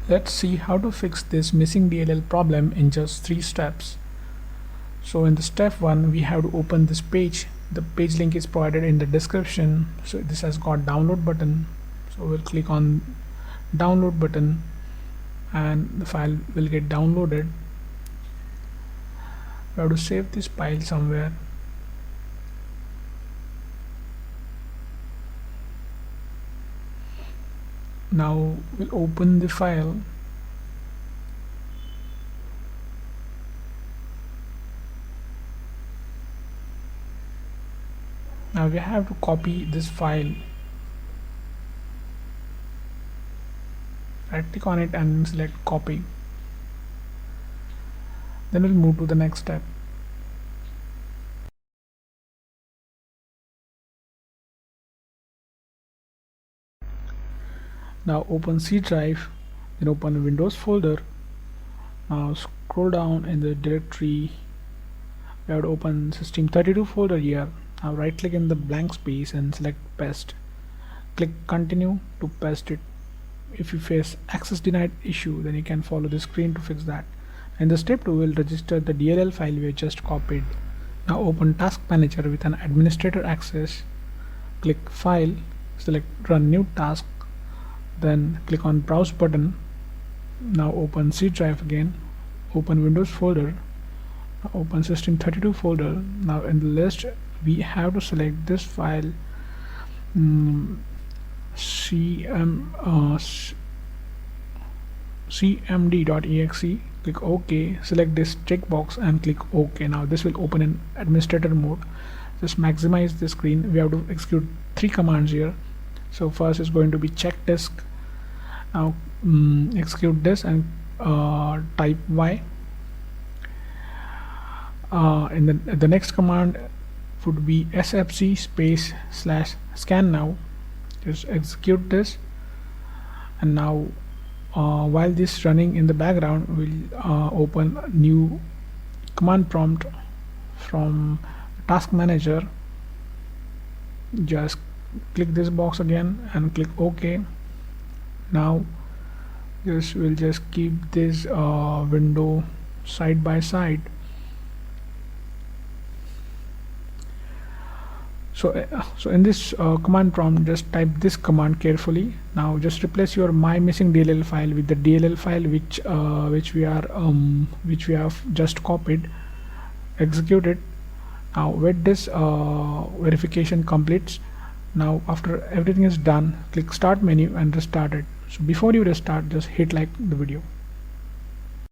Let's see how to fix this missing DLL problem in just 3 steps. So in the step 1, we have to open this page. The page link is provided in the description. So this has got download button. So we'll click on download button and the file will get downloaded. We have to save this file somewhere. Now we'll open the file. Now we have to copy this file. Right click on it and select copy. Then we'll move to the next step. Now open C drive, then open the Windows folder. Now scroll down in the directory. We have to open System32 folder here. Now right click in the blank space and select paste. Click continue to paste it. If you face access denied issue, then you can follow the screen to fix that. In the step 2, we'll register the DLL file we just copied. Now open task manager with an administrator access. Click file, select run new task, then click on browse button. Now open C drive again, open Windows folder, open System32 folder. Now in the list we have to select this file, cmd.exe. click OK, select this checkbox and click OK. Now this will open in administrator mode. Just maximize the screen. We have to execute 3 commands here. So first is going to be check disk. Now execute this and type Y. In the next command would be sfc space / scan now. Just execute this, and now while this running in the background, we'll open new command prompt from task manager. Just click this box again and click OK. Now we'll just keep this window side by side. So in this command prompt, just type this command carefully. Now just replace your my missing DLL file with the DLL file which we have just copied. Execute it. Now wait this verification completes. Now after everything is done, click start menu and restart it. So before you restart, just hit like the video.